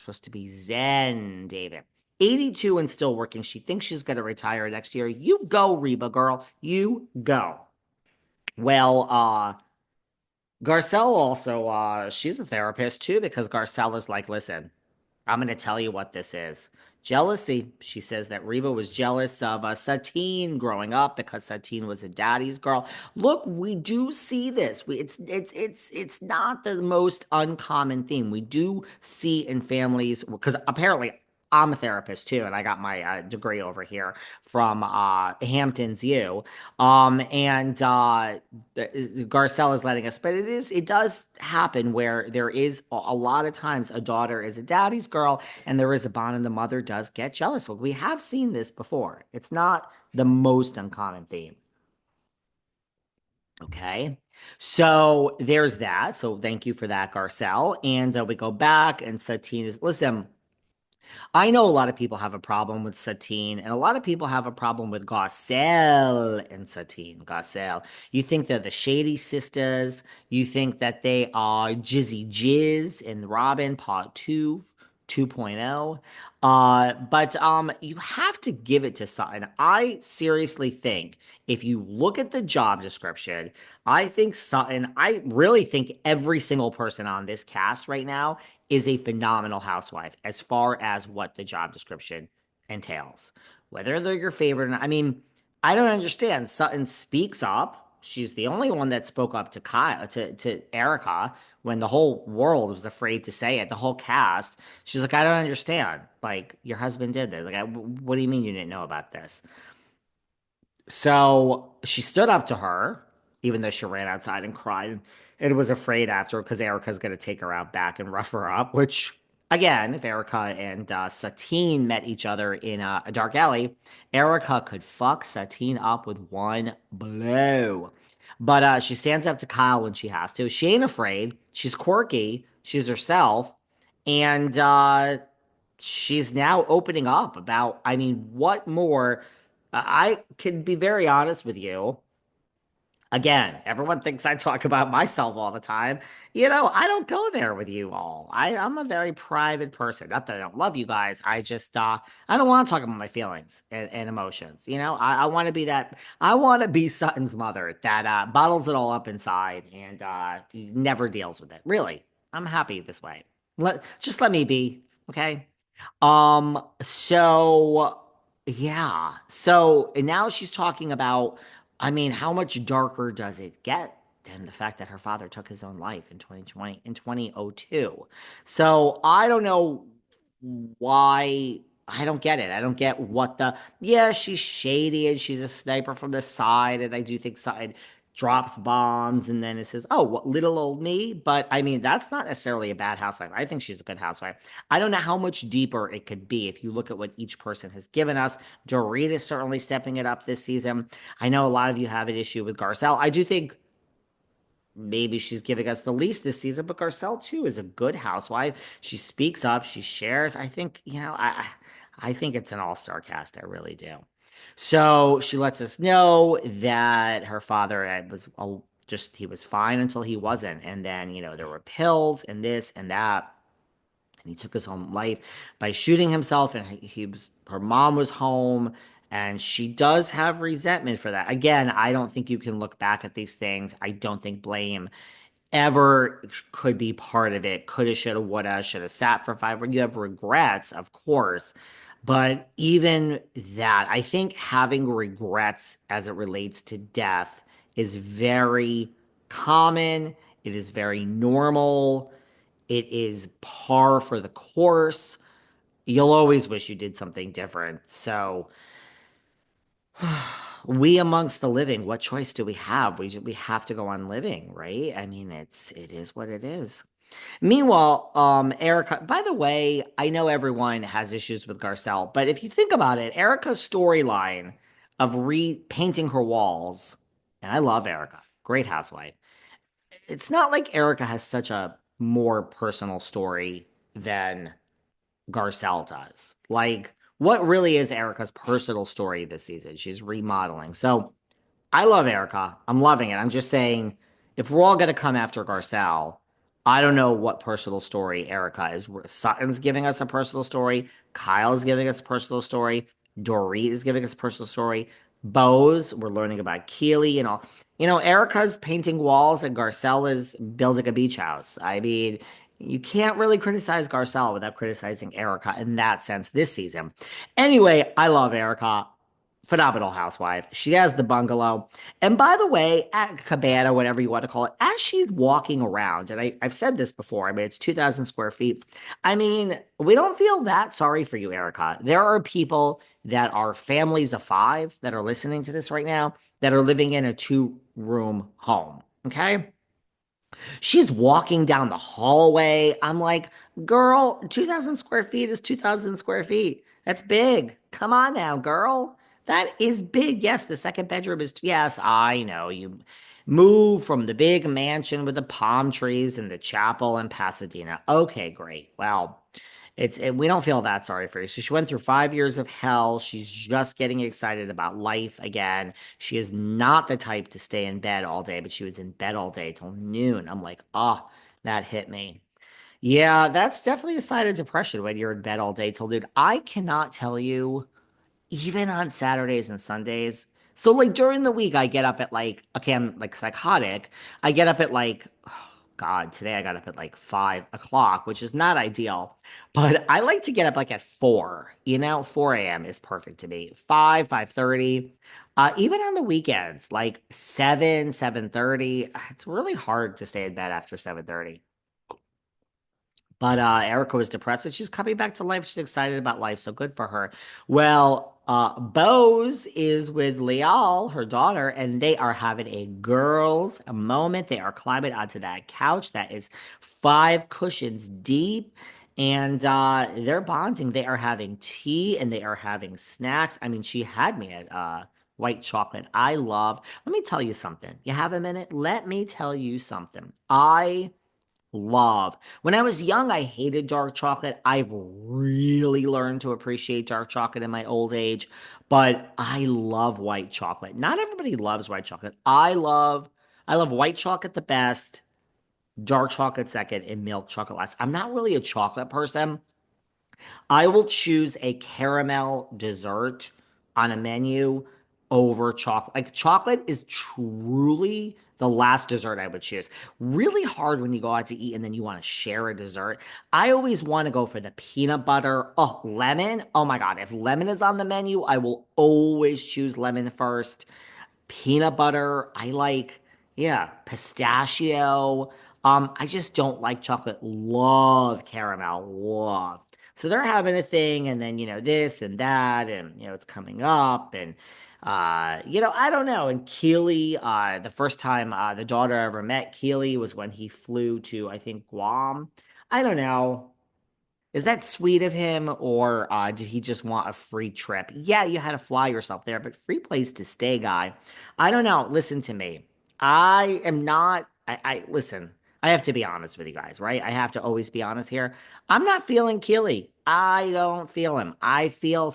Supposed to be zen, David. 82 and still working. She thinks she's going to retire next year. You go, Reba girl. You go. Well, Garcelle also, she's a therapist too, because Garcelle is like, listen, I'm going to tell you what this is. Jealousy. She says that Reba was jealous of Satine growing up because Satine was a daddy's girl. Look, we do see this. It's not the most uncommon theme. We do see in families because apparently I'm a therapist too, and I got my degree over here from Hamptons U. And Garcelle is letting us, but it does happen where there is a lot of times a daughter is a daddy's girl and there is a bond and the mother does get jealous. Well, we have seen this before. It's not the most uncommon theme. Okay. So there's that. So thank you for that, Garcelle. And we go back and Satine is, listen, I know a lot of people have a problem with Satine, and a lot of people have a problem with Garcelle and Satine. Garcelle. You think they're the Shady Sisters. You think that they are Jizzy Jizz and Robin Part 2, 2.0. But you have to give it to Sutton. I seriously think if you look at the job description, I think Sutton, I really think every single person on this cast right now is a phenomenal housewife as far as what the job description entails. Whether they're your favorite or not, I mean, I don't understand. Sutton speaks up. She's the only one that spoke up to Kyle, to Erica when the whole world was afraid to say it. The whole cast, she's like, I don't understand. Like your husband did this. Like, what do you mean you didn't know about this? So she stood up to her, even though she ran outside and cried and was afraid after because Erica's going to take her out back and rough her up. Which, again, if Erica and Satine met each other in a dark alley, Erica could fuck Satine up with one blow. But she stands up to Kyle when she has to. She ain't afraid. She's quirky. She's herself. And she's now opening up about, I mean, what more? I can be very honest with you. Again, everyone thinks I talk about myself all the time. I don't go there with you all. I'm a very private person. Not that I don't love you guys. I just I don't want to talk about my feelings and emotions. I want to be that I want to be Sutton's mother that bottles it all up inside and never deals with it. Really. I'm happy this way. Just let me be, okay? So yeah. So and now she's talking about, I mean, how much darker does it get than the fact that her father took his own life in 2020, in 2002? So I don't know why. I don't get it. I don't get what yeah, she's shady and she's a sniper from the side. And I do think side drops bombs and then it says, oh, what little old me. But I mean, that's not necessarily a bad housewife. I think she's a good housewife. I don't know how much deeper it could be if you look at what each person has given us. Dorit is certainly stepping it up this season. I know a lot of you have an issue with Garcelle. I do think maybe she's giving us the least this season, but Garcelle too is a good housewife. She speaks up, she shares. I think, I think it's an all-star cast. I really do. So she lets us know that her father was just he was fine until he wasn't, and then there were pills and this and that, and he took his own life by shooting himself. And her mom was home, and she does have resentment for that. Again, I don't think you can look back at these things. I don't think blame ever could be part of it. Coulda, shoulda, woulda, should have sat for 5. When you have regrets, of course. But even that, I think having regrets as it relates to death is very common. It is very normal. It is par for the course. You'll always wish you did something different. So, we amongst the living, what choice do we have? We have to go on living, right? I mean, it is what it is. Meanwhile, Erica, by the way, I know everyone has issues with Garcelle, but if you think about it, Erica's storyline of repainting her walls, and I love Erica, great housewife. It's not like Erica has such a more personal story than Garcelle does. Like, what really is Erica's personal story this season? She's remodeling. So I love Erica. I'm loving it. I'm just saying, if we're all going to come after Garcelle, I don't know what personal story Erica is. Sutton's giving us a personal story. Kyle's giving us a personal story. Dory is giving us a personal story. Bose, we're learning about Keely and all. Erica's painting walls and Garcelle is building a beach house. I mean, you can't really criticize Garcelle without criticizing Erica in that sense this season. Anyway, I love Erica. Phenomenal housewife. She has the bungalow. And by the way, at cabana, whatever you want to call it, as she's walking around, and I've said this before, I mean, it's 2,000 square feet. I mean, we don't feel that sorry for you, Erica. There are people that are families of five that are listening to this right now that are living in a two-room home. Okay. She's walking down the hallway. I'm like, girl, 2,000 square feet is 2,000 square feet. That's big. Come on now, girl. That is big. Yes, the second bedroom is, yes, I know. You move from the big mansion with the palm trees and the chapel in Pasadena. Okay, great. Well, we don't feel that sorry for you. So she went through 5 years of hell. She's just getting excited about life again. She is not the type to stay in bed all day, but she was in bed all day till noon. I'm like, oh, that hit me. Yeah, that's definitely a sign of depression when you're in bed all day till noon. I cannot tell you even on Saturdays and Sundays. So like during the week, I get up at like, okay, I'm like psychotic. I get up at like, oh God, today I got up at like 5 o'clock, which is not ideal. But I like to get up like at 4, 4 a.m. is perfect to me. 5:30. Even on the weekends, like 7:30. It's really hard to stay in bed after 7:30. But Erica was depressed and she's coming back to life. She's excited about life, so good for her. Well, Bose is with Leal, her daughter, and they are having a girls' moment. They are climbing onto that couch that is 5 cushions deep, and they're bonding. They are having tea and they are having snacks. I mean, she had me at white chocolate. I love. Let me tell you something. You have a minute? Let me tell you something. I love. When I was young, I hated dark chocolate. I've really learned to appreciate dark chocolate in my old age, but I love white chocolate. Not everybody loves white chocolate. I love white chocolate the best, dark chocolate second, and milk chocolate last. I'm not really a chocolate person. I will choose a caramel dessert on a menu over chocolate. Like chocolate is truly the last dessert I would choose. Really hard when you go out to eat and then you want to share a dessert. I always want to go for the peanut butter. Oh, lemon. Oh my God. If lemon is on the menu, I will always choose lemon first. Peanut butter. I like, yeah, pistachio. I just don't like chocolate. Love caramel. Love. So they're having a thing, and then this and that, and it's coming up, and I don't know. And Keely, the first time the daughter ever met Keely was when he flew to, I think, Guam. I don't know. Is that sweet of him, or did he just want a free trip? Yeah, you had to fly yourself there, but free place to stay, guy. I don't know. Listen to me. I am not. I listen. I have to be honest with you guys, right? I have to always be honest here. I'm not feeling Keely. I don't feel him. I feel